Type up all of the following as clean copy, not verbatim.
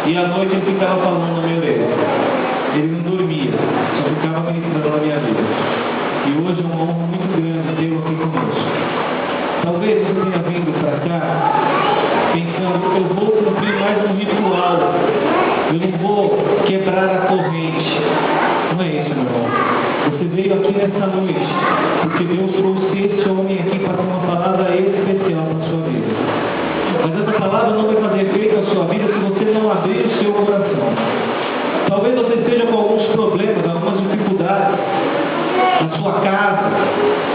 E à noite ele ficava falando no meu orelha. Ele não dormia, só ficava ministrando na minha vida. E hoje é uma honra muito grande tê-lo aqui conosco. Talvez você tenha vindo para cá pensando que eu vou cumprir mais um ritual, eu não vou quebrar a corrente. Não é isso, meu irmão. Você veio aqui nessa noite porque Deus trouxe esse homem aqui para uma palavra especial na sua vida. Mas essa palavra não vai fazer efeito na sua vida se você não abrir o seu coração. Talvez você esteja com alguns problemas, algumas dificuldades na sua casa,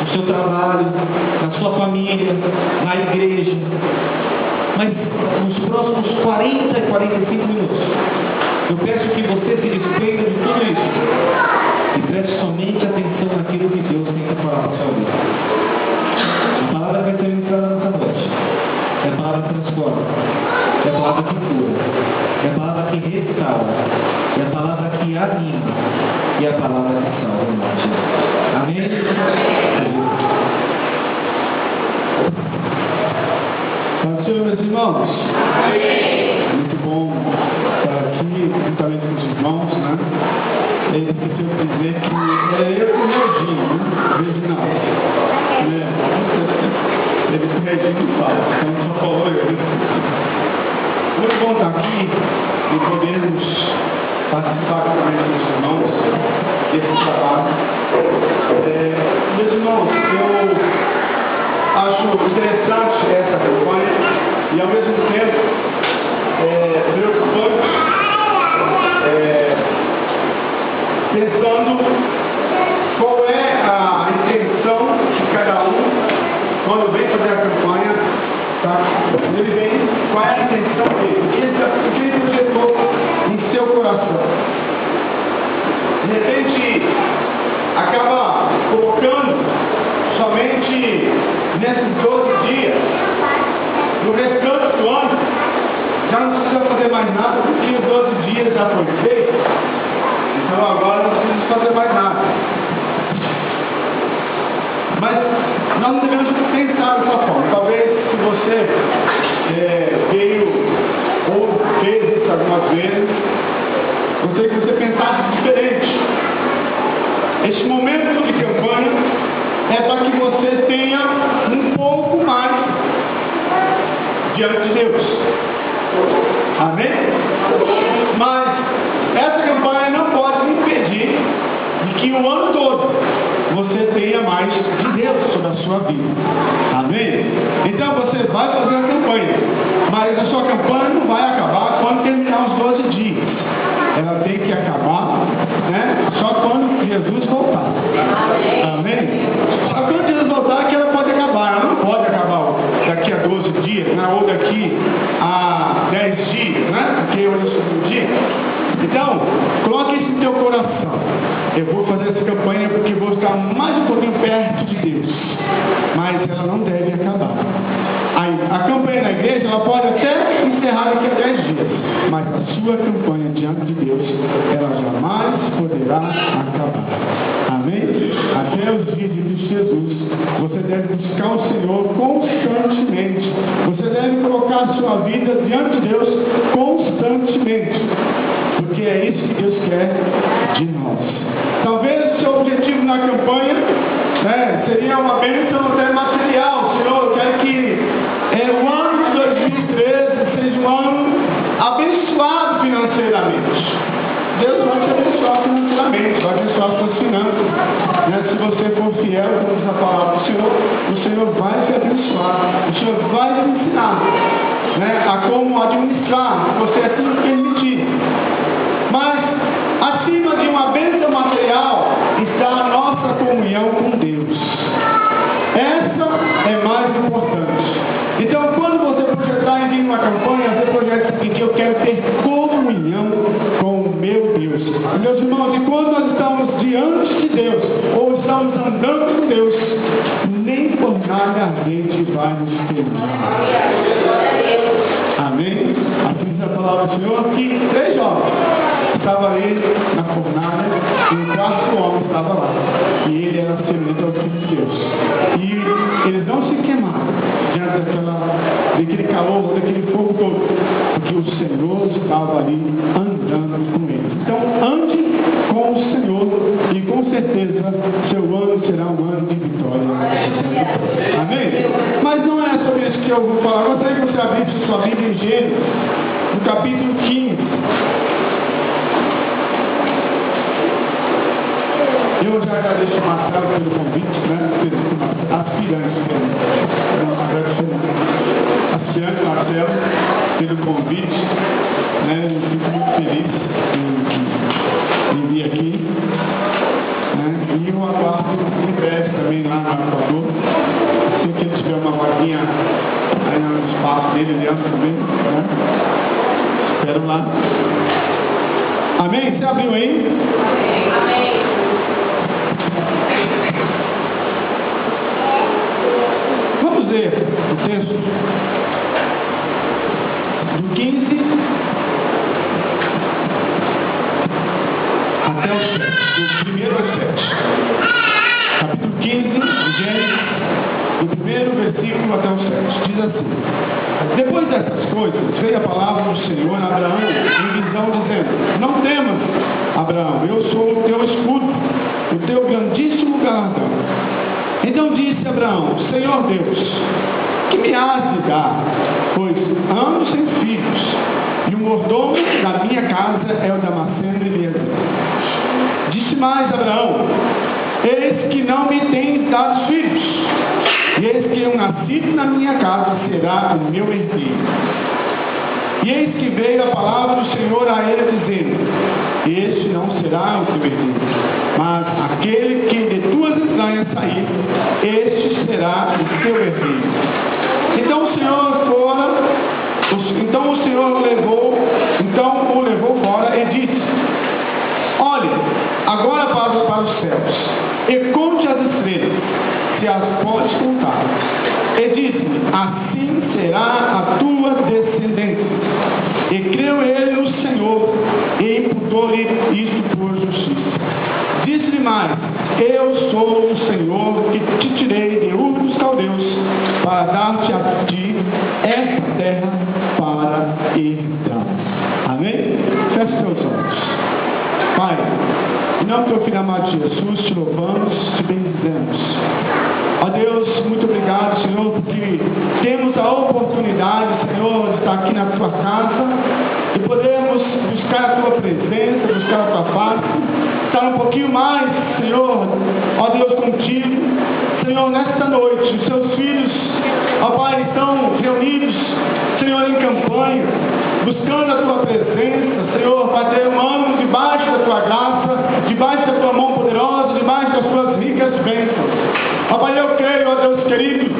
no seu trabalho, na sua família, na igreja. Mas nos próximos 40 e 45 minutos, eu peço que você se despeita de tudo isso e preste somente atenção naquilo que Deus tem que falar na sua vida. A palavra vai ser ministrada nessa noite. É a palavra que transforma, é a palavra que cura, é a palavra que restaura, é a palavra que anima e é a palavra que salva. Amém? Pode ser, meus irmãos? Amém. Muito bom estar aqui, juntamente com os irmãos, né? Ele esqueceu de dizer que é eu com o Reginho, né? Reginaldo. Ele com o Reginho fala, então só falou eu. Muito bom estar aqui e podermos participar com os irmãos desse trabalho. Meus irmãos, eu acho interessante essa campanha e ao mesmo tempo preocupante, pensando qual é a intenção de cada um quando vem fazer a campanha, tá? Ele vem, qual é a intenção dele, o que ele projetou em seu coração. De repente acaba colocando somente nesses 12 dias, no restante do ano, já não precisa fazer mais nada, porque os 12 dias já foi feito, então agora não precisa fazer mais nada. Mas nós não devemos pensar dessa forma. Talvez se você veio ou fez isso algumas vezes, gostaria que você pensasse diferente. Este momento de campanha é para que você tenha um pouco mais diante de Deus. Amém? Mas essa campanha não pode impedir de que o ano todo você tenha mais de Deus sobre a sua vida. Amém? Então você vai fazer a campanha, mas a sua campanha não vai acabar quando terminar os 12 dias. Ela tem que acabar, né? Só quando Jesus voltar. Amém? Só quando Jesus voltar que ela pode acabar. Ela não pode acabar daqui a 12 dias, né? Ou daqui a 10 dias, né? Porque hoje é o segundo dia. Então, coloque isso no teu coração. Eu vou fazer essa campanha porque vou estar mais um pouquinho perto de Deus. Mas ela não deve acabar. A campanha na igreja, ela pode até encerrar daqui a 10 dias. Mas a sua campanha diante de Deus, ela jamais poderá acabar. Amém? Até os dias de Cristo Jesus, você deve buscar o Senhor constantemente. Você deve colocar a sua vida diante de Deus constantemente. Porque é isso que Deus quer de nós. Talvez o seu objetivo na campanha, né, seria uma bênção até material. Senhor, eu quero que o ano de 2013 seja um ano abençoado financeiramente. Deus vai te abençoar financeiramente, vai abençoar as suas finanças. Né? Se você for fiel, como diz a palavra do Senhor, o Senhor vai te abençoar. O Senhor vai te ensinar, né, a como administrar, se você assim permitir. Mas, acima de uma bênção material, está a nossa comunhão com Deus. Essa é mais importante. Então, quando você projetar em vir uma campanha, você projeta o seguinte: eu quero ter comunhão com o meu Deus. Meus irmãos, e quando nós estamos diante de Deus, ou estamos andando com Deus, nem por nada a gente vai nos queimar. Amém? Assim diz a palavra do Senhor, que 3 jovens estavam ali na fornalha, e o 4º homem estava lá. E ele era semelhante ao Filho de Deus. E eles não se queimaram diante daquele calor, daquele fogo todo, porque o Senhor estava ali ali andando com Ele. Então, ande com o Senhor e com certeza seu ano será um ano de vitória. Amém? Mas não é sobre isso que eu vou falar. Eu gostaria que você abrisse sua Bíblia em Gênesis, no capítulo 15. Eu já agradeço o Marcelo pelo convite, né? Aspirante Marcelo pelo convite, né? Eu fico muito feliz em vir aqui, né? E eu aguardo em breve também lá no Equador, assim que ele tiver uma vaguinha aí no espaço dele dentro também, né? Espero lá. Amém? Você abriu aí? Amém. Vamos ler o texto do 15 até o 7, do primeiro ao 7. Capítulo 15 de Gênesis, do primeiro versículo até o 7. Diz assim: depois dessas coisas, veio a palavra do Senhor a Abraão em visão, dizendo: não temas, Abraão, eu sou o teu escudo, o teu grandíssimo galardão. Então disse Abraão: Senhor Deus, que me has de dar? Pois ando sem filhos, e o mordomo da minha casa é o Damasceno Eliezer. Disse mais Abraão: eis que não me tens dado filhos, e eis que um nascido na minha casa será o meu herdeiro. E eis que veio a palavra do Senhor a ele, dizendo: este não será o teu herdeiro, mas aquele que de tuas entranhas sair, este será o teu herdeiro. Então o Senhor o levou fora e disse: olhe, agora passa para os céus e conte as estrelas, se as podes contar. E disse-lhe: assim será a tua descendência. E creu ele no Senhor, e imputou-lhe isto por justiça. Disse-lhe mais: eu sou o Senhor que te tirei de Ur dos Caldeus, para dar-te a ti esta terra para herdar. Amém? Feche seus olhos. Pai, em nome do teu filho amado Jesus, te louvamos, te bendizemos. Ó Deus, muito obrigado, Senhor, porque temos a oportunidade, Senhor, de estar aqui na tua casa e podermos buscar a tua presença, buscar a tua face, estar um pouquinho mais, Senhor, ó Deus, contigo. Senhor, nesta noite, os seus filhos, ó Pai, estão reunidos, Senhor, em campanha, buscando a tua presença, Senhor, para ter um ano debaixo da tua graça, debaixo da tua mão poderosa, debaixo das tuas ricas bênçãos. Ó Pai, eu creio, ó Deus querido,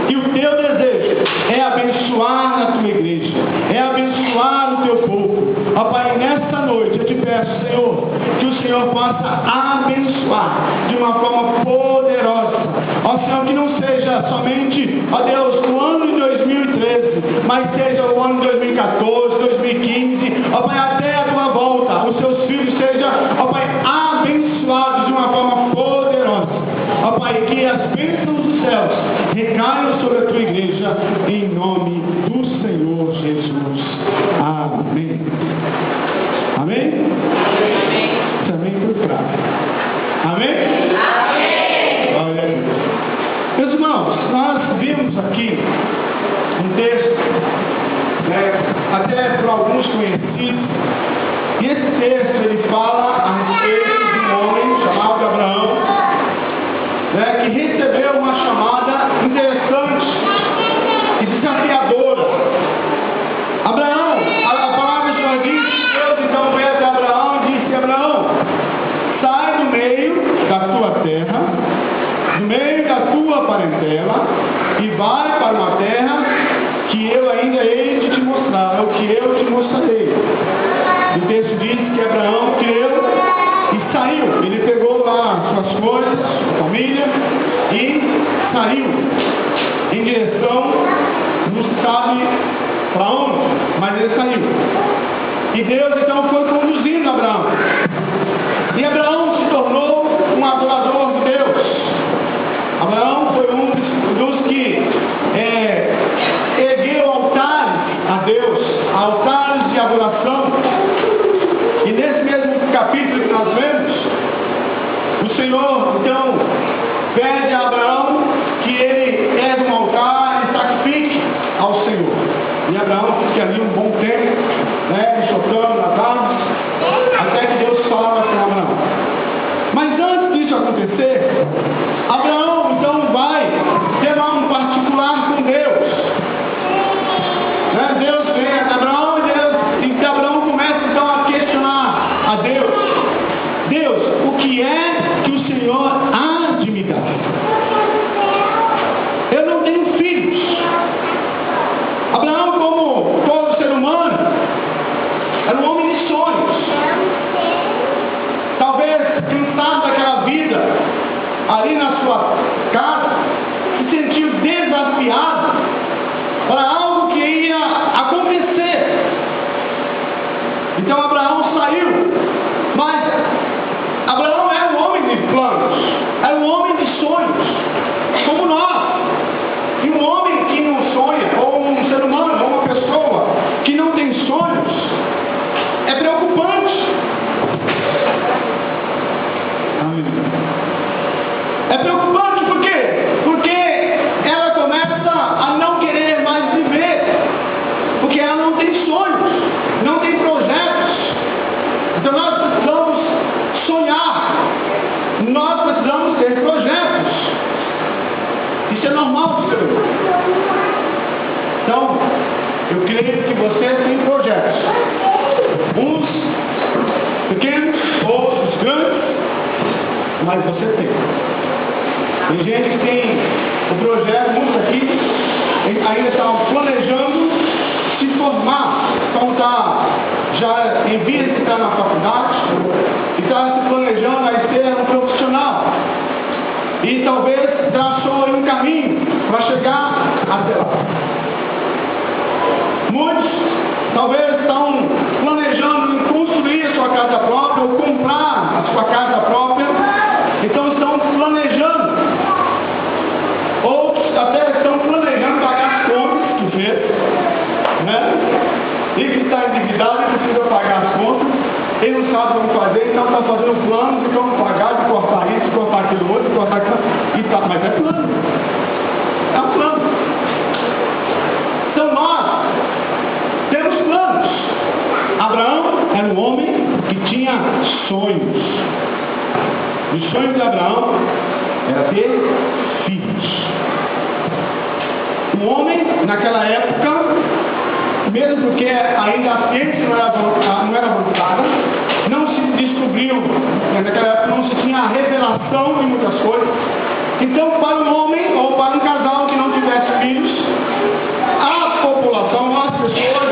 que o teu desejo é abençoar a tua igreja, é abençoar o teu povo. Ó Pai, nesta noite eu te peço, Senhor, que o Senhor possa abençoar de uma forma poderosa. Ó Senhor, que não seja somente, ó Deus, o ano de 2013, mas seja o ano de 2014, 2015, ó Pai, até a tua volta, os seus filhos sejam, ó Pai, abençoados de uma forma poderosa. Ó Pai, que as bênçãos dos céus recaiam sobre a tua igreja, em nome do Senhor Jesus. Amém. Amém? Isso também foi fraco. Amém? Amém. Glória a Deus. Meus irmãos, nós vimos aqui um texto, até por alguns conhecidos, e esse texto ele fala a respeito de um homem chamado Abraão, que recebeu uma chamada interessante e desafiadora. Abraão, a palavra do Senhor diz, Deus então veio até Abraão e disse: Abraão, sai do meio da tua terra, do meio da tua parentela, e vai para uma terra que eu ainda hei de te mostrar, o que eu te mostrarei. O texto diz que Abraão creu e saiu. Ele pegou lá suas coisas, sua família, e saiu em direção, não sabe para onde, mas ele saiu. E Deus então foi conduzindo Abraão. E Abraão se tornou um adorador de Deus. Abraão foi um dos que ergueu altares a Deus, altares de adoração. capítulo que nós lemos, o Senhor, então, pede a Abraão que ele ergue um altar e sacrifique ao Senhor. E Abraão fica ali um bom tempo, né, chocando nas árvores, até que Deus fala com Abraão. Mas antes disso acontecer, Abraão então vai ter um particular com Deus. Né? Deus vem até Abraão e Abraão começa então a questionar a Deus. Deus, o que é que o Senhor há de me dar? Eu não tenho filhos. Abraão, como todo ser humano, era um homem de sonhos. Talvez cansado daquela vida ali na sua casa, se sentiu desafiado para algo que ia acontecer. Então Abraão saiu, mas Abraão era um homem de planos, era um homem de sonhos, como nós. E um homem que não sonha, ou um ser humano, ou uma pessoa que não tem sonhos, é preocupante. É preocupante por quê? Porque ela começa a não querer mais viver, porque ela não tem sonhos, não tem projetos. Então nós precisamos sonhar, nós precisamos ter projetos. Isso é normal do ser humano. Então, eu creio que você tem projetos, uns pequenos, outros grandes, mas você tem. Tem gente que tem o projeto, muitos aqui ainda estão planejando se formar, então já em vez de estar na faculdade, e está se planejando a ser um profissional, e talvez traçou um caminho para chegar até lá. Muitos talvez estão planejando em construir a sua casa própria ou comprar a sua casa própria, então estão planejando. Outros até estão planejando pagar as contas que fez, né? E que está endividado e precisa pagar as contas. Ele não sabe como fazer, então está fazendo planos de como pagar, de cortar isso, de cortar aquilo outro, de cortar aquilo. Mas é plano. É um plano. Então nós temos planos. Abraão era um homem que tinha sonhos. O sonho de Abraão era ter filhos. Um homem, naquela época, mesmo porque ainda a ciência não era avançada, não se descobriu, naquela época não se tinha a revelação de muitas coisas. Então, para um homem ou para um casal que não tivesse filhos, a população, as pessoas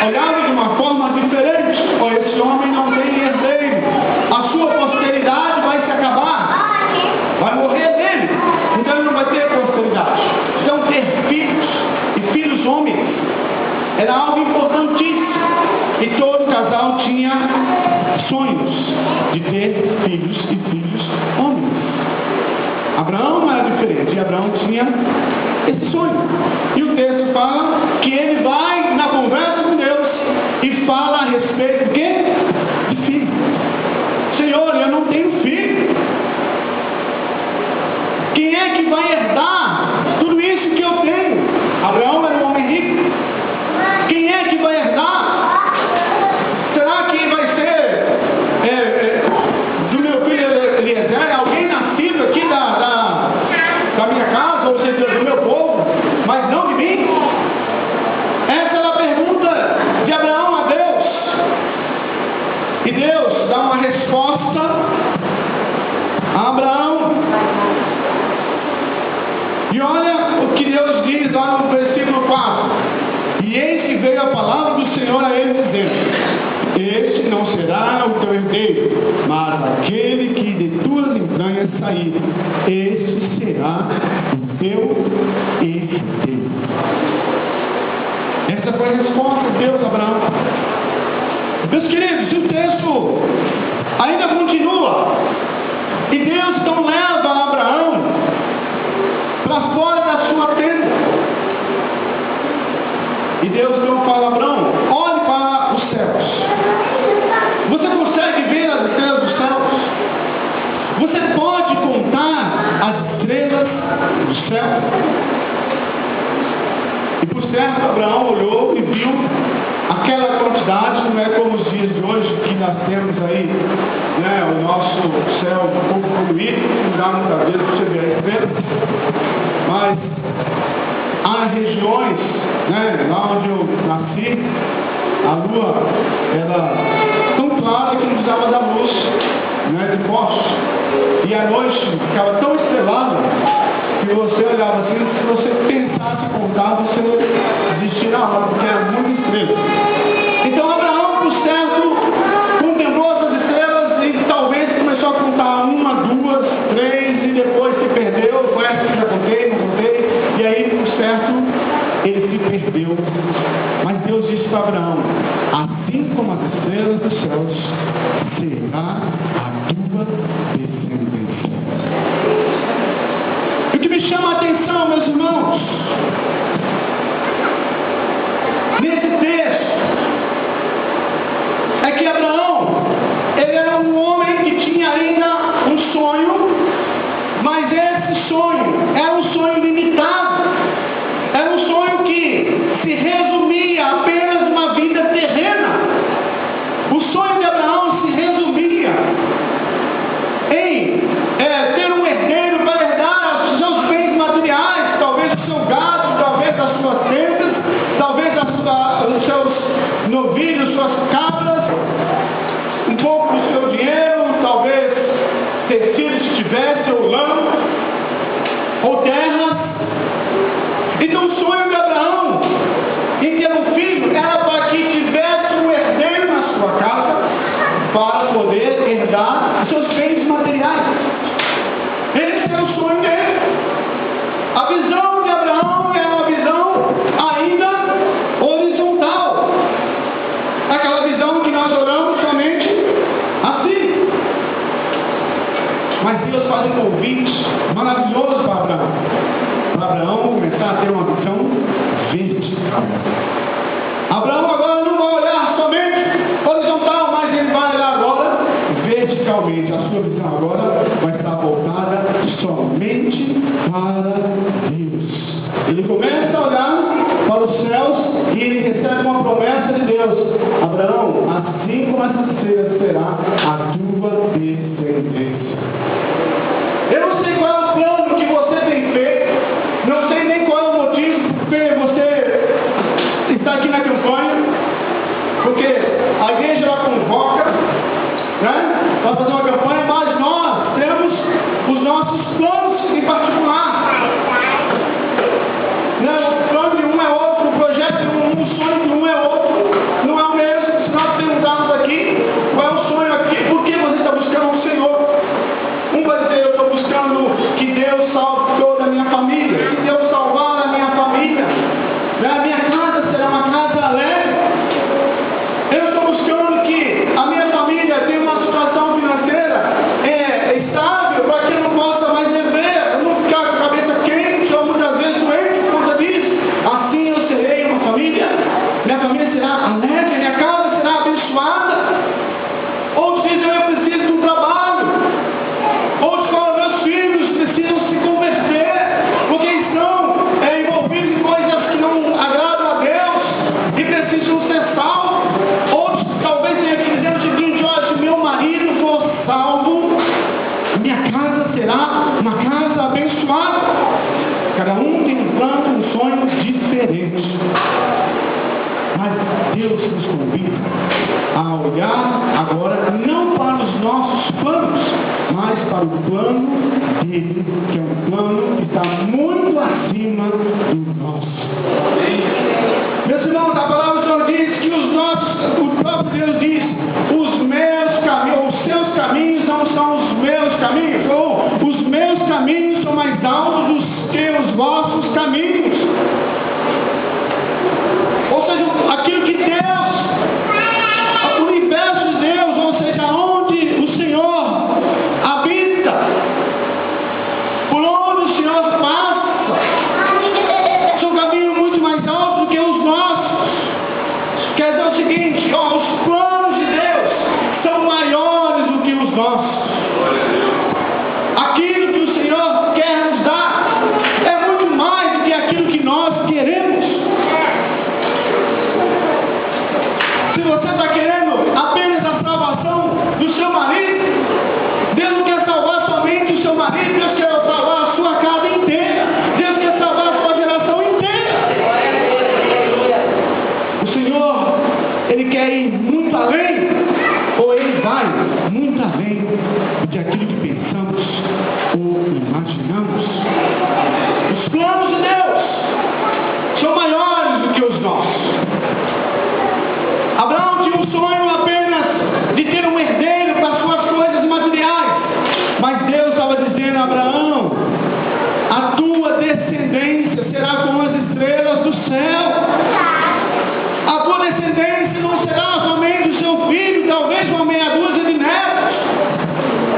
olhavam de uma forma diferente. Oh, esse homem não tem herdeiro, a sua posteridade vai se acabar, vai morrer dele, então ele não vai ter posteridade. Então, ter filhos, e filhos homens, era algo importantíssimo. E todo casal tinha sonhos de ter filhos e filhos homens. Abraão não era diferente, e Abraão tinha esse sonho. E o texto fala que ele vai na conversa com Deus e fala a respeito de quê? De filho. Senhor, eu não tenho filho. Quem é que vai herdar tudo isso que eu tenho? Abraão era um homem rico. Quem é que vai herdar? Será que vai ser do meu filho Eliezer, alguém nascido aqui da minha casa, ou seja, do meu povo, mas não de mim? Essa era a pergunta de Abraão a Deus. E Deus dá uma resposta a Abraão. E olha o que Deus diz lá no versículo 4. E eis que veio a palavra do Senhor a ele dizendo: este não será o teu herdeiro, mas aquele que de tuas entranhas sair, este será o teu herdeiro. Essa foi a resposta de Deus a Abraão. Meus queridos, o texto ainda continua. E Deus então leva Abraão para fora da sua tenda. E Deus então fala a Abraão: olhe para os céus. Você consegue ver as é como os dias de hoje, que nós temos aí, né, o nosso céu um pouco poluído, não dá muita vez para você ver a estrela, mas há regiões, né, lá onde eu nasci, a lua era tão clara que não precisava da luz, né, de postes, e à noite ficava tão estrelada que você olhava assim, se você pensasse contar, você desistia na hora, porque era muito estrela. Então Abraão, por certo, contemplou essas estrelas e talvez começou a contar 1, 2, 3 e depois se perdeu. Foi essa que já contei, não contei, e aí, por certo, ele se perdeu. Mas Deus disse para Abraão: assim como as estrelas dos céus, será a tua descendência. O que me chama a atenção, meus irmãos, nesse texto, é que Abraão, ele era um homem que tinha ainda um sonho, mas esse sonho era um sonho limitado, era um sonho que se resumia apenas numa vida terrena. O sonho de Abraão se resumia em ter um herdeiro para herdar os seus bens materiais, talvez o seu gado, talvez as suas tendas, talvez os seus novilhos, suas cabras, um pouco do seu dinheiro, talvez tecido se tivesse, ou lã, ou terra. Então o sonho de Abraão em ter um filho era para que tivesse um herdeiro na sua casa para poder herdar os seus bens materiais. Esse é o sonho dele. A visão de Abraão é uma visão ainda horizontal, aquela visão que nós oramos somente assim. Mas Deus faz um convite maravilhoso para Abraão. Para Abraão começar a ter uma visão vertical. Abraão agora não vai olhar somente horizontal, mas ele vai olhar agora verticalmente. A sua visão agora vai estar voltada somente para Deus. Ele começa a olhar para os céus e ele recebe uma promessa de Deus: Abraão, assim como essa estrela será a tua descendência. Eu não sei qual é o plano que você tem feito, não sei nem qual é o motivo porque você está aqui na campanha, porque a igreja ela convoca, né, para fazer uma campanha, mas nós temos os nossos planos em particular. O plano de um é outro, o projeto de um, o sonho de um é outro, não é o mesmo. Se nós perguntarmos aqui qual é o sonho aqui, por que você está buscando o Senhor? Um vai dizer: eu estou buscando que Deus salve toda a minha família, que Deus salvar a minha família, a minha casa será uma casa alegre. Eu estou buscando que a minha família tenha uma situação financeira estável, para que eu não possa mais beber, eu não ficar com a cabeça quente ou muitas vezes doente por conta disso. Assim eu serei uma família, minha família será alegre, minha casa será abençoada. Outros dizem: eu preciso de um trabalho. Outros falam: meus filhos precisam se converter, porque estão envolvidos em coisas que não agradam a Deus e precisam ser salvos. Outros talvez tenham que dizer o seguinte: olha, se meu marido for salvo, minha casa será uma casa abençoada. Cada um tem um plano, um sonho diferente. Mas Deus nos convida a olhar agora não para os nossos planos, mas para o plano dele, que é um plano que está muito acima do nosso. Meus irmãos, a palavra do Senhor diz que o próprio Deus diz: os meus caminhos, os seus caminhos não são os meus caminhos, ou os meus caminhos são mais altos do que os vossos caminhos. Ou seja, aquilo que Deus, o universo de Deus, ou seja, onde o Senhor habita, por onde o Senhor passa, são caminhos muito mais altos do que os nossos. Quer dizer o seguinte: os planos de Deus são maiores do que os nossos. Aquilo que o Senhor quer nos dar é muito mais do que aquilo que nós queremos. Se você está querendo quer ir muito além, ou Ele vai muito além do que aquilo que pensamos ou imaginamos. Os planos de Deus são maiores do que os nossos. Abraão tinha um sonho apenas de ter um herdeiro para suas coisas materiais, mas Deus estava dizendo a Abraão: a tua descendência será como as estrelas do céu. A tua descendência não será somente o seu filho, talvez uma meia dúzia de netos.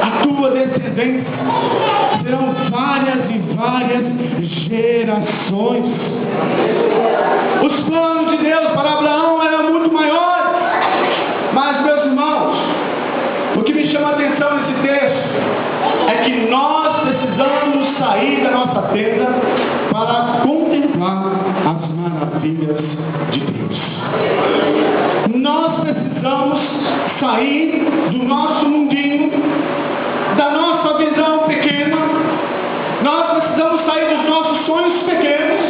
A tua descendência serão várias e várias gerações. Os planos de Deus para Abraão eram muito maiores. Mas, meus irmãos, o que me chama a atenção nesse texto é que nós precisamos sair da nossa tenda para contemplar as maravilhas de Deus. Nós precisamos sair do nosso mundinho, da nossa visão pequena. Nós precisamos sair dos nossos sonhos pequenos,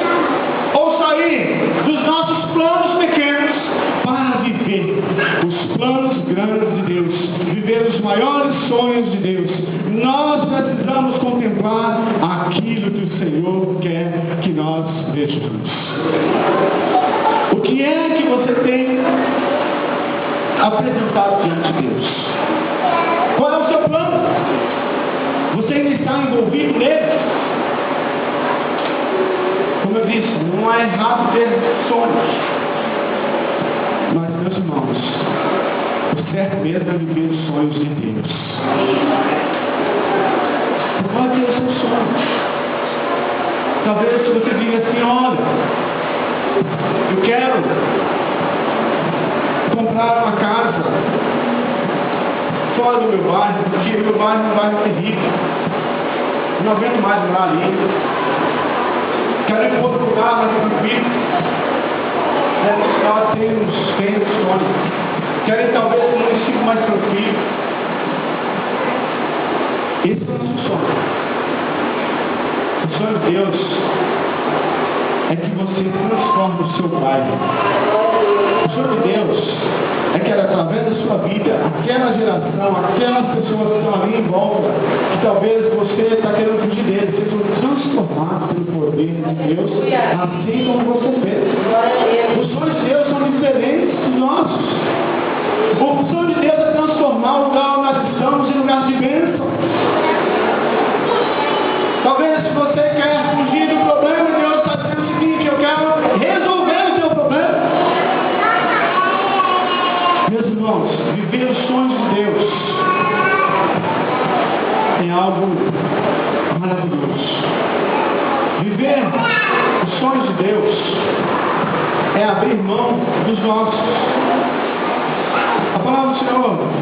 ou sair dos nossos planos pequenos, para viver os planos grandes de Deus, viver os maiores sonhos de Deus. Nós precisamos contemplar aquilo que o Senhor quer que nós vejamos. O que é que você tem apresentado diante de Deus? Qual é o seu plano? Você ainda está envolvido nele? Como eu disse, não é errado ter sonhos. Mas, meus irmãos, o certo mesmo é viver os sonhos de Deus. Você pode ter os seus sonhos. Talvez você diga assim: olha, eu quero comprar uma casa fora do meu bairro, porque o meu bairro é um bairro terrível. Não aguento mais morar ali. Quero ir para outro lugar, mas não tranquilo. Nós temos sonhos. Quero ir talvez para um município mais tranquilo. Esse é o nosso sonho. O sonho de Deus é que você transforme o seu bairro. O sonho de Deus é que através da sua vida, aquela geração, aquelas pessoas que estão ali em volta, que talvez você está querendo fugir deles, sejam transformados pelo poder de Deus, assim como você fez. Os sonhos de Deus são diferentes dos nossos. O sonho de Deus é transformar o lugar onde nós estamos em lugar de bênção. Talvez se você quer fugir do problema, Deus está dizendo o seguinte: eu quero resolver o seu problema. Meus irmãos, viver os sonhos de Deus é algo maravilhoso. Viver os sonhos de Deus é abrir mão dos nossos. A palavra do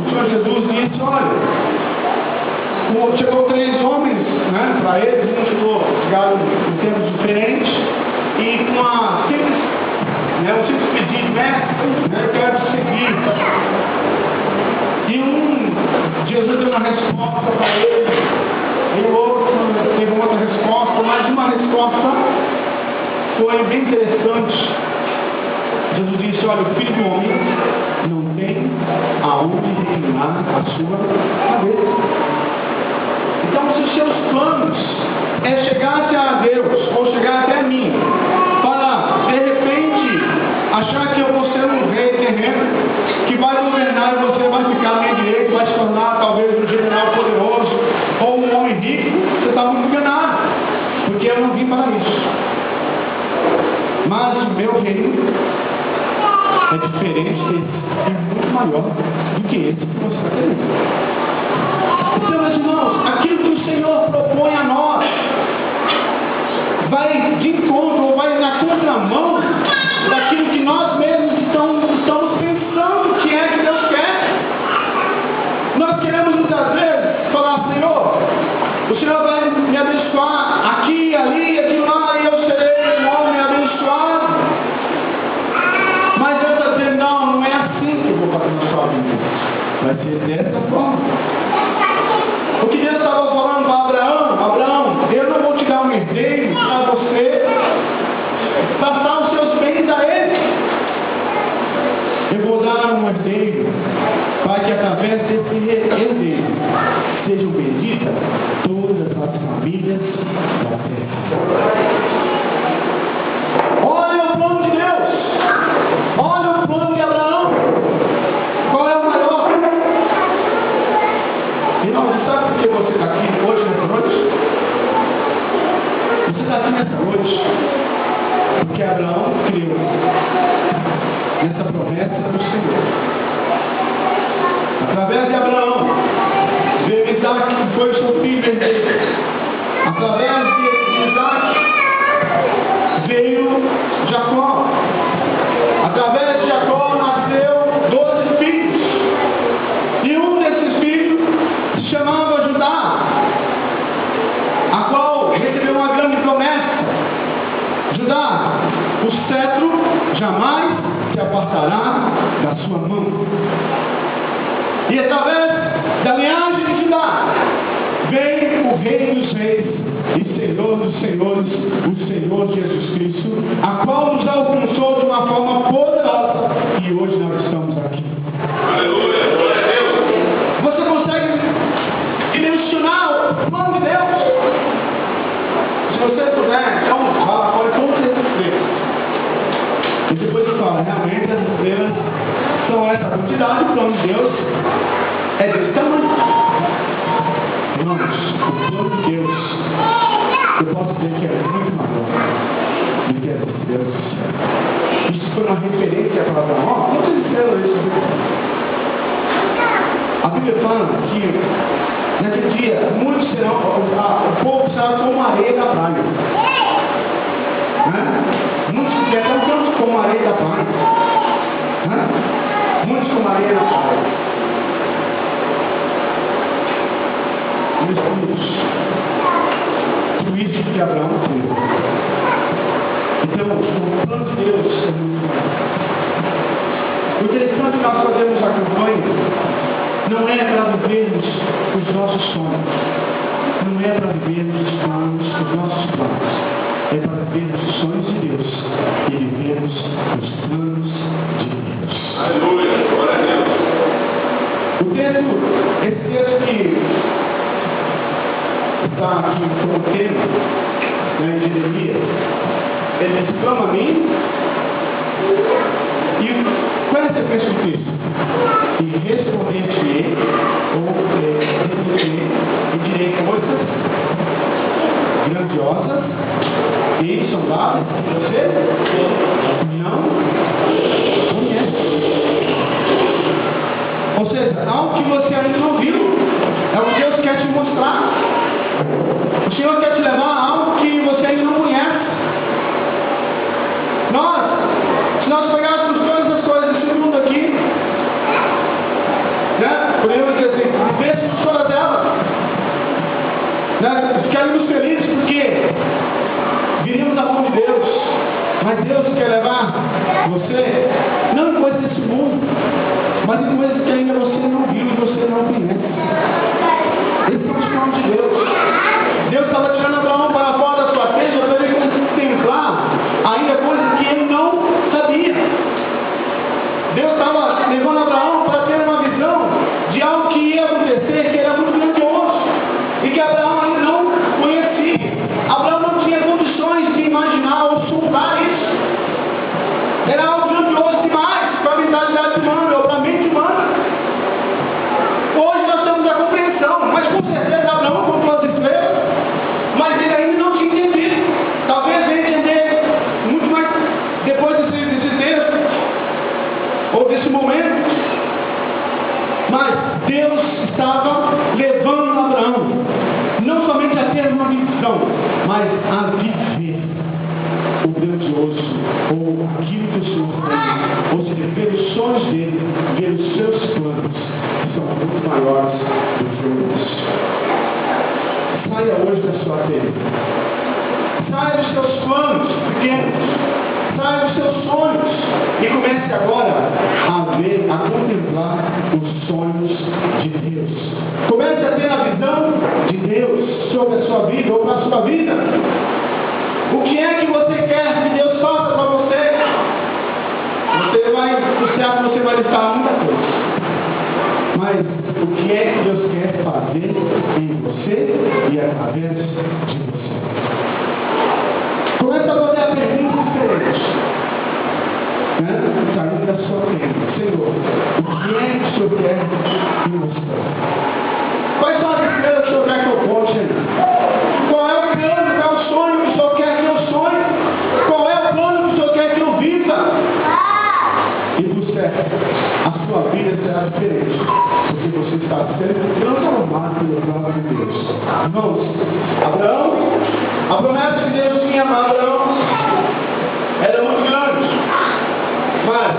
Senhor Jesus disse: olha, chegou 3 homens, né, para eles, chegaram em tempos diferentes, e com uma simples, um simples pedido: mestre, eu quero te seguir. E Jesus deu uma resposta para ele, e o outro teve uma outra resposta, mas uma resposta foi bem interessante. Jesus disse: olha, o filho do homem não tem aonde reclinar a sua cabeça. Então, se os seus planos é chegar até a Deus, ou chegar até mim, para de repente achar que eu vou ser um rei terreno, que vai governar e você vai ficar à minha direita, vai se tornar talvez um general poderoso, ou um homem rico, você está muito enganado, porque eu não vim para isso. Mas o meu reino é diferente desse, é muito maior do que esse que você está querendo. Então, meus irmãos, aquilo que o Senhor propõe a nós vai de encontro, ou vai na contramão daquilo que nós mesmos estamos pensando que é que Deus quer. Nós queremos muitas vezes falar: Senhor, o Senhor vai me abençoar aqui, ali, aqui lá, e eu serei um homem abençoado. Mas Deus está dizendo: não é assim que eu vou fazer na sua vida. Vai ser dessa forma. O que Deus estava falando para Abraão: eu não vou te dar um herdeiro para você passar os seus bens a ele. Eu vou dar levantar um herdeiro, para que através desse herdeiro sejam benditas todas as famílias da terra. Olha o plano de Deus. Olha o plano de Abraão. Qual é o maior? Irmão, sabe por que você está aqui hoje, nessa noite? Você está aqui nessa noite porque Abraão creu nessa promessa do Senhor. Através de Abraão veio Isaac, que foi o seu filho herdeiro. Através de Isaac veio Jacó. Através de Jacó nasceu 12 filhos. E um desses filhos se chamava Judá, a qual recebeu uma grande promessa. Judá, o cetro jamais se apartará da sua mão. E através da linhagem de Judá vem o Rei dos Reis e Senhor dos Senhores, o Senhor Jesus Cristo, a qual nos alcançou de uma forma poderosa e hoje nós estamos aqui. Aleluia, glória a Deus. Você consegue dimensionar o plano de Deus? Se você puder, então fala fora como você escreve. E depois eu falo, realmente as estrelas são essa quantidade, o plano de Deus é desse tamanho. Irmãos, o plano de Deus, eu posso dizer que é muito maior do que as estrelas do céu. Isso foi uma referência para Abraão. Quantas estrelas isso? A Bíblia fala que naquele dia muitos serão, o povo será como areia da praia. Muitos serão tantos como areia da praia. Muitos como areia da praia. Meus filhos, tudo isso que Abraão fez. Então, o plano de Deus é muito maior. O interessante que nós fazemos a campanha não é para vivermos os nossos sonhos, não é para vivermos os nossos planos, é para vivermos os sonhos de Deus e vivermos os planos de Deus. Aleluia, glória a Deus. O texto, esse texto que está aqui como tema, em Jeremias, ele diz: clama a mim. E qual é a sequência do texto? E responder-te-ei, ou e direi coisas grandiosas e insondáveis que você não conhece. Ou seja, algo que você ainda não viu, é o que Deus quer te mostrar. O Senhor quer te levar a algo que você ainda não conhece. Se nós pegássemos todas as coisas desse mundo aqui, podemos dizer assim, vivêssemos todas elas, ficaríamos felizes porque viríamos da mão de Deus. Mas Deus quer levar você, não em coisas desse mundo, mas em coisas que ainda você não viu e você não conhece. Esse é o plano de Deus. Deus estava tirando Abraão para fora da sua tenda para ele contemplar ainda coisas que ele não sabia. Deus estava levando Abraão para ter uma visão de algo que ia acontecer, que era muito grandioso e que Abraão ainda não conhecia. Abraão não tinha condições de imaginar ou sondar isso. Era algo grandioso demais para a mentalidade humana ou para a mente humana. Hoje nós temos a compreensão, mas com certeza Abraão contou as estrelas, mas ele ainda não tinha entendido. Talvez ele entender muito mais depois desse texto ou desse momento. Mas Deus estava levando Abraão não somente a ter uma visão, mas a viver o grandioso, ou aquilo que o Senhor tem, ou seja, ver os sonhos dele, ver os seus planos, que são muito maiores do que o nosso. Saia hoje da sua tenda, saia dos seus planos pequenos, saia dos seus sonhos e comece agora a ver, a contemplar os sonhos de Deus. Comece a ter a visão de Deus sobre a sua vida ou para a sua vida. O que é que você quer que Deus faça para você? Você vai, no céu, você vai estar muito Senhor quer me mostrar? Quais são as estrelas que o Senhor quer que eu conte? Qual é o plano, qual é o sonho que o Senhor quer que eu sonhe? Qual é o plano que o Senhor quer que eu viva? E por certo, a sua vida será diferente, porque você está sendo transformado pelo plano de Deus. Irmãos, Abraão, a promessa que Deus tinha para Abraão era muito grande, mas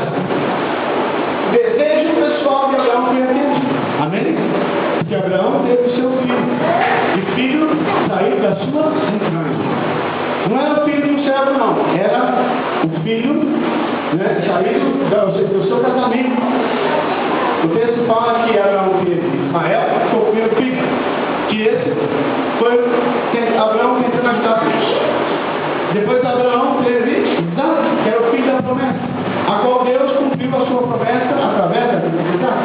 o desejo pessoal de Abraão foi atendido. Amém? Porque Abraão teve o seu filho, e filho saiu da sua entranha. Não era o filho de um servo, não. Era o filho, né, saído do seu casamento. O texto fala que Abraão teve Ismael, que foi o primeiro filho. Que esse foi Abraão tentando ajudar Deus. Depois Abraão teve Isaac, que era o filho da promessa, a qual Deus cumpriu a sua promessa através da vida de Isaac.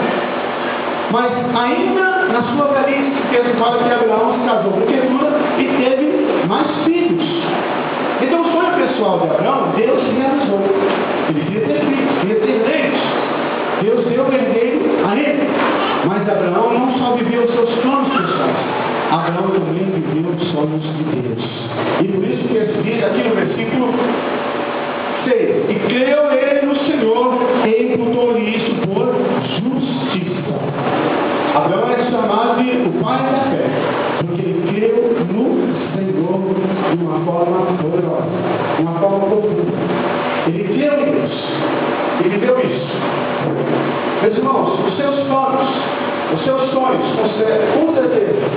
Mas ainda na sua velhice, o texto fala que Abraão se casou com Ketura e teve mais filhos. Então o sonho pessoal de Abraão, Deus realizou. Ele queria ter filhos, queria ter herdeiros. Deus deu o herdeiro a ele. Mas Abraão não só viveu os seus sonhos pessoais, Abraão também viveu os sonhos de Deus. E por isso que ele diz aqui no versículo 6: e creu ele no Senhor e imputou-lhe isso por justiça. Abraão é chamado de o pai da fé, porque ele creu no Senhor de uma forma poderosa, de uma forma profunda. Ele creu em Deus. Ele deu isso. Meus irmãos, os seus planos, os seus sonhos, com certeza,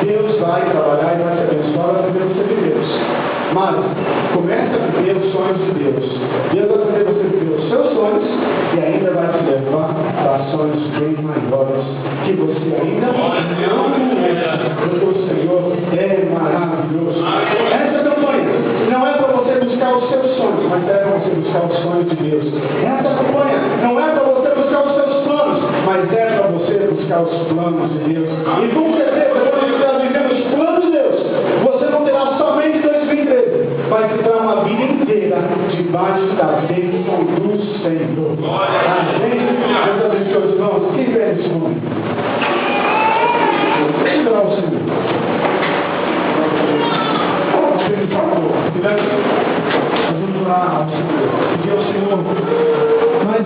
Deus vai trabalhar e vai te abençoar, vai fazer você viver. Mas comece a viver os sonhos de Deus. Deus vai fazer você viver os seus sonhos e ainda vai te levar para sonhos bem maiores que você ainda não conhece, porque o Senhor é maravilhoso. Essa campanha não é para você buscar os seus sonhos, mas é para você buscar os sonhos de Deus. Essa campanha não é para você buscar os seus planos, mas é para você buscar os planos de Deus. E com certeza, quando você está vivendo os planos de Deus, você não terá somente 2013, vai terá uma vida inteira debaixo da bênção do Senhor. Amém? Deus abençoe os irmãos. Quem vê esse nome? Deixa eu o Senhor. Vamos orar ao Senhor. Pedir ao Senhor. Mas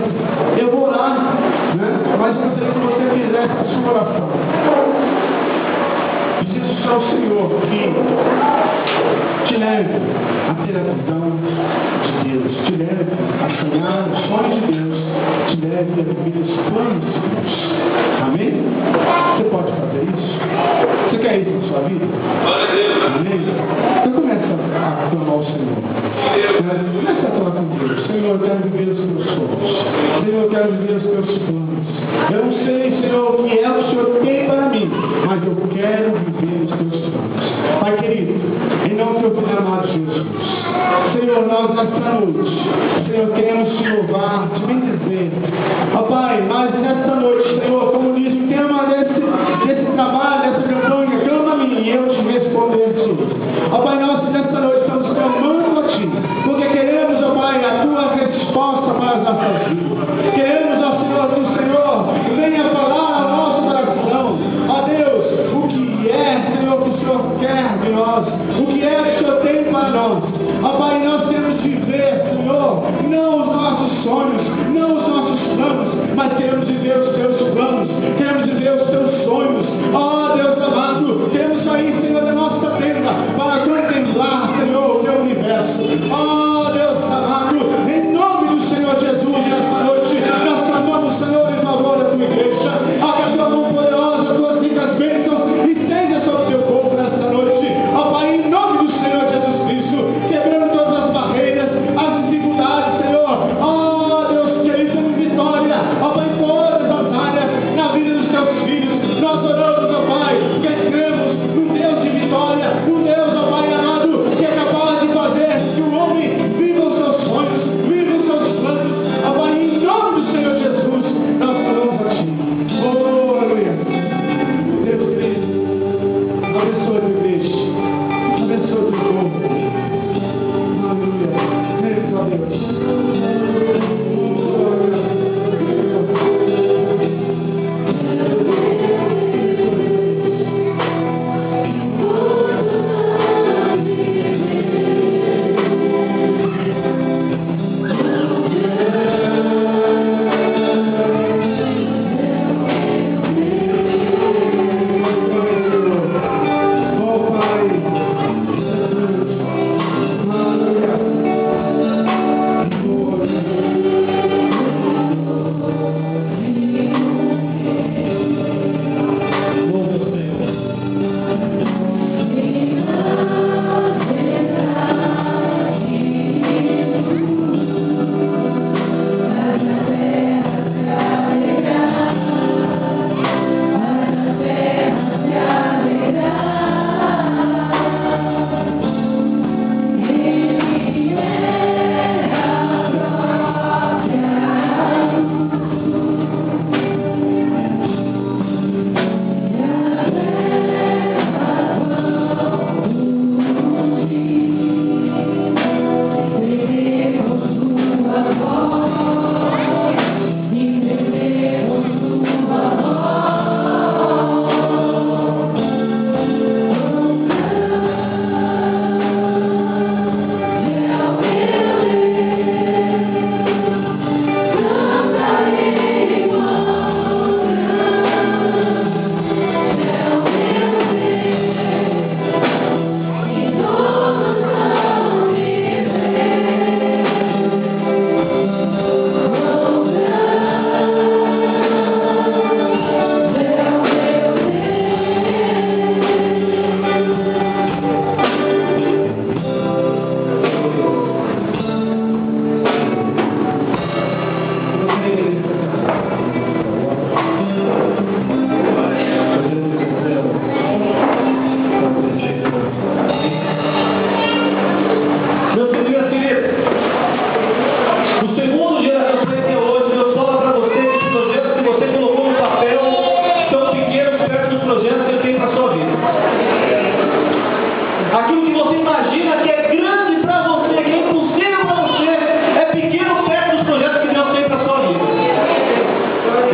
eu vou orar, né? Mas eu gostaria que você fizesse a sua oração. Preciso ao Senhor que te leve a ter a visão de Deus, te leve a sonhar os sonhos de Deus, te leve a viver os planos de Deus. Amém? Você pode fazer isso? Você quer isso na sua vida? Amém? Então começa a clamar ao Senhor. Começa a falar com Deus. Senhor, eu quero viver os meus sonhos. Senhor, eu quero viver os meus planos. Eu não sei, Senhor, o que é o Senhor tem para mim, mas eu quero viver os teus planos. Pai querido, em nome do teu amado Jesus, Senhor, nós nesta noite, Senhor, queremos te louvar, te bendizer. Ó Pai, mas nesta noite, Senhor, como diz o tema desse trabalho, dessa campanha, clama a mim e eu te responderei. Ó Pai, nós nesta noite estamos clamando a Ti, porque queremos, ó Pai, a Tua resposta para as nossas vidas. Queremos, ó Senhor, que o Senhor venha falar ao nosso coração, ó Deus, o que é, Senhor, que o Senhor quer de nós, o que é que o Senhor tem para nós. Ó Pai, nós temos viver, Senhor, não os nossos sonhos, não os nossos planos, mas queremos viver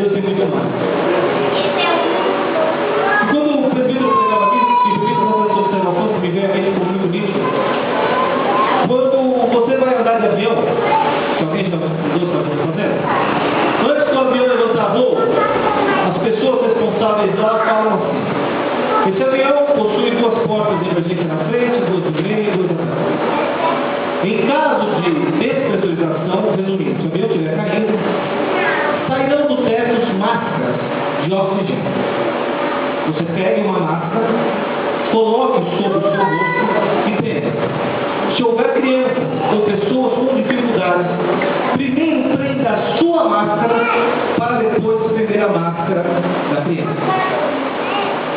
Deus tem muito mais. E quando o presbítero pregava aqui, e repito essa observação que me veio à mente como muito nítido, quando você vai andar de avião, que alguém já mudou para fazer, antes do avião levantar voo, as pessoas responsáveis lá falam assim: esse avião possui 2 portas de emergência na frente, 2 no meio e 2 atrás. Em caso de despressurização, resumindo, se o avião estiver caindo, sairão do teto máscaras de oxigênio. Você pega uma máscara, coloque sobre o seu rosto e pensa: se houver crianças ou pessoas com dificuldades, primeiro prenda a sua máscara para depois prender a máscara da criança.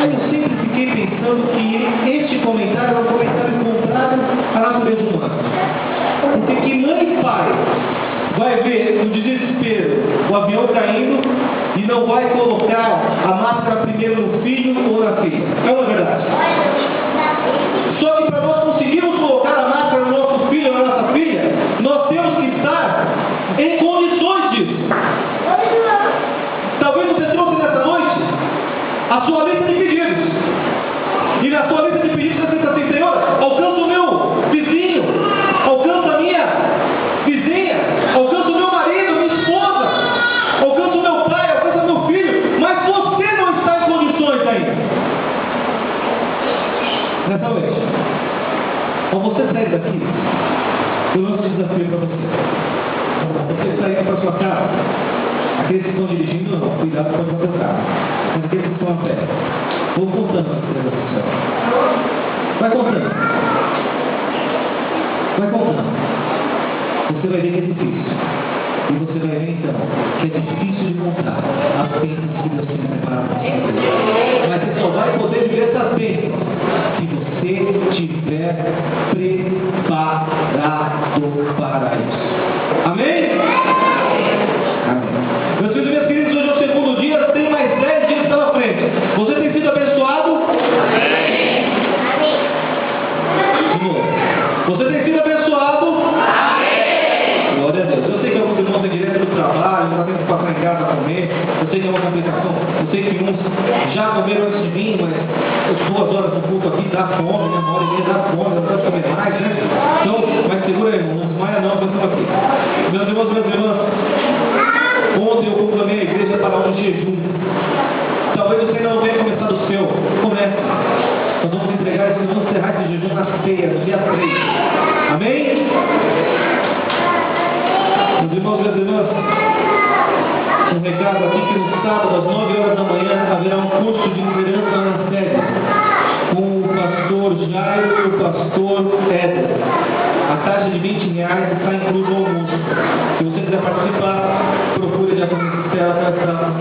Aí eu sempre fiquei pensando que este comentário é um comentário contrário à natureza humana. Porque que mãe e pai vai ver no desespero o avião caindo e não vai colocar a máscara primeiro no filho ou na filha? É uma verdade. Só que para nós conseguirmos colocar a máscara no nosso filho ou na nossa filha, nós temos que estar em condições disso. Talvez você trouxe nessa noite a sua lista de pedidos. E na sua lista de pedidos você está assim: Senhor, alcança o meu vizinho, alcança a minha vizinha, alcança o meu marido, minha esposa, alcança o meu pai, alcança o meu filho, mas você não está em condições ainda. Nessa noite, ao você sair daqui, eu lanço um desafio para você. Você sair para sua casa, aqueles que estão dirigindo, não, cuidado com o seu carro. Mas aqueles que estão a pé, vou contando as coisas do céu. Vai contando. Vai contando. Você vai ver que é difícil. E você vai ver então que é difícil de contar as bênçãos que Deus tem preparado para você. Mas você só vai poder viver essas bênçãos se você estiver preparado para isso. Amém? Amém. Meus filhos e minhas queridas, hoje é o segundo dia, tem mais 10 dias pela frente. Você tem sido abençoado? Amém. De novo. Você tem sido abençoado? Amém. Glória a Deus. Eu sei que alguns irmãos têm direto do trabalho, não têm que passar em casa a comer. Eu sei que é uma complicação. Eu sei que uns já comeram antes de mim, mas as 2 horas do culto aqui dá fome, né? 1h30 dá fome, não pode comer mais, né? Então, mas segura aí, irmão. Não desmaia não, eu estou aqui. Meus irmãos e minhas irmãs, ontem eu conclamei a igreja para um jejum. Talvez você não tenha começado o seu. Comece. Nós vamos entregar esse novo encerrar esse jejum na ceia, no dia 3. Amém? Meus irmãos e minhas irmãs, um recado aqui que no sábado, às 9 horas da manhã, haverá um curso de liderança na sede com o pastor Jairo e o pastor Éder. A taxa de R$20 está incluso o almoço. Se você quiser participar, procure a Diaconisa para estar.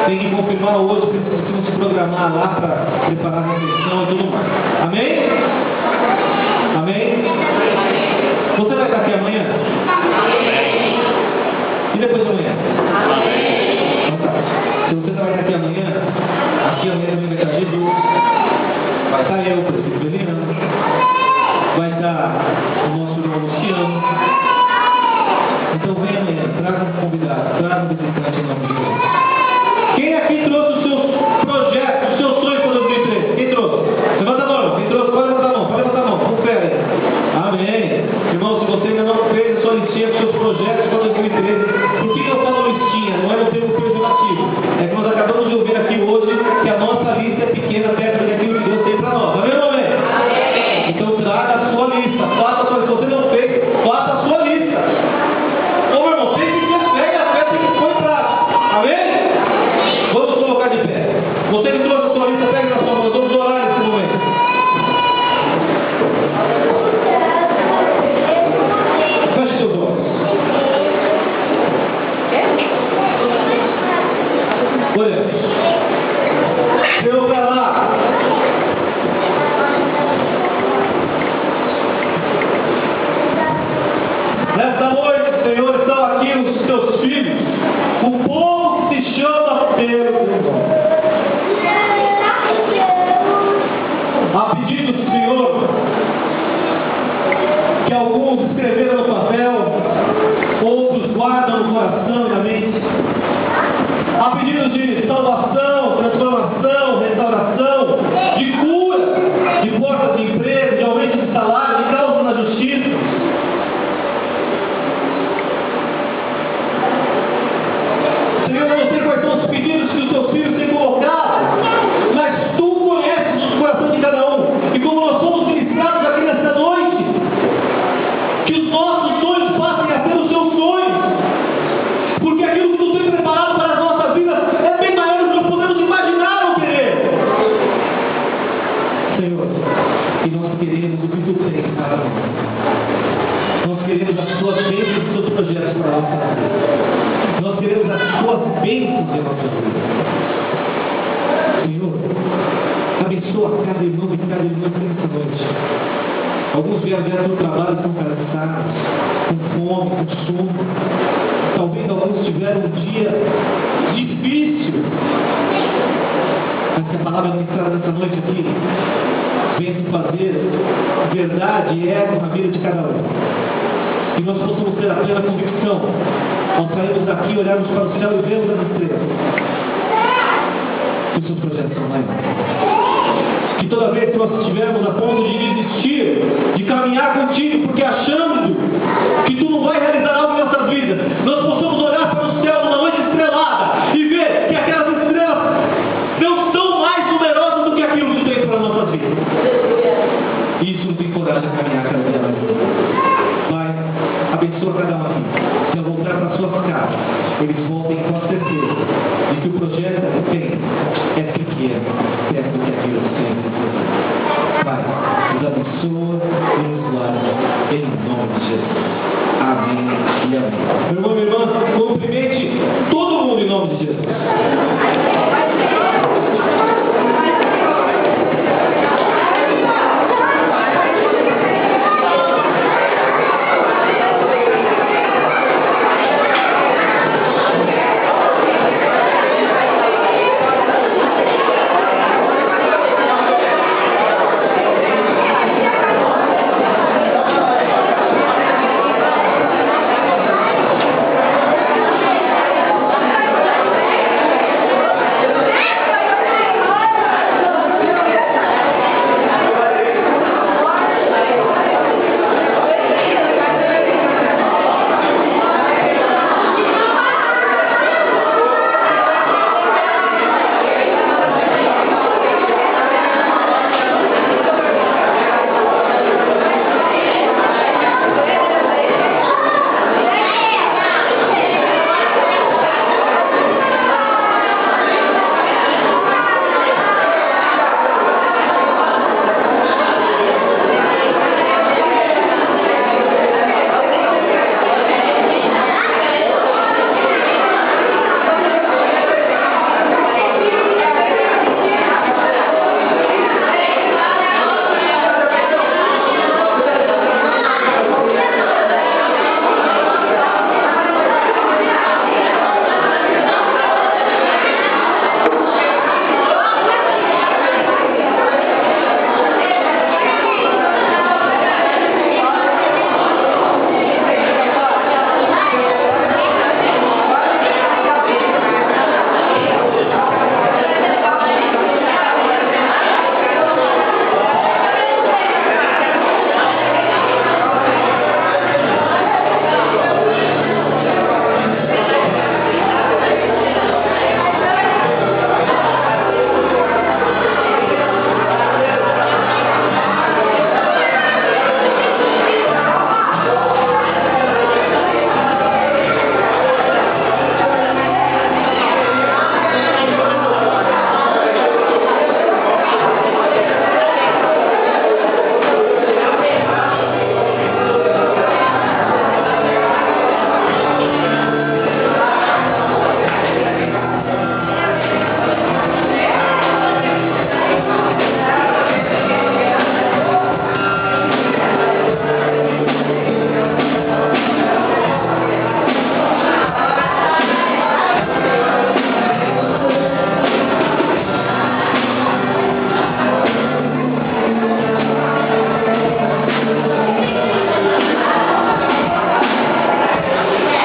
Tem que confirmar hoje, precisamos se programar lá para preparar a refeição e tudo mais. Amém? Amém? Você vai estar aqui amanhã? E depois de amanhã? Então tá. Se você vai estar aqui amanhã, aqui amanhã vai estar Jesus. Vai estar eu, o prefeito Belina. Vai estar o nosso irmão Luciano. Então vem amanhã, traga um convidado, traga um visitante em nome de Deus. Quem aqui trouxe os seus projetos, os seus sonhos para 2013? Quem trouxe? Levanta a mão. Quem trouxe? Pode levantar a mão. Pode levantar a mão. Confere. Amém. Irmão, se você ainda não fez a sua listinha com seus projetos para 2013, por que eu falo listinha? Não é um termo pejorativo. É que nós acabamos de ouvir aqui hoje que a nossa lista é pequena perto daquilo que Deus tem para nós. Amém ou não é? Então traga a sua lista. Faça a sua lista. Se você não fez, faça a sua lista. Ô meu irmão, tem que ter fé e a fé tem que pôr em tuas bênçãos em nossa vida. Senhor, abençoa cada irmão e cada irmã nessa noite. Alguns vieram do trabalho com cansados, com fome, com sono. Talvez alguns tiveram um dia difícil. Mas que a palavra ministrada nessa noite aqui vem fazer verdade e eco na vida de cada um. E nós possamos ter a plena convicção, ao sairmos daqui, olharmos para o céu e vermos as estrelas, que os seus projetos são maiores. Que toda vez que nós estivermos a ponto de desistir, de caminhar contigo, porque achando que tu não vai realizar algo em nossas vidas, nós possamos olhar para o céu numa noite estrelada e ver que aquelas estrelas não são mais numerosas do que aquilo que tu tens para as nossas vidas. Isso nos encoraja a caminhar cada dia mais. Pai, abençoa cada um aqui. Se eu voltar para a sua casa, eles vão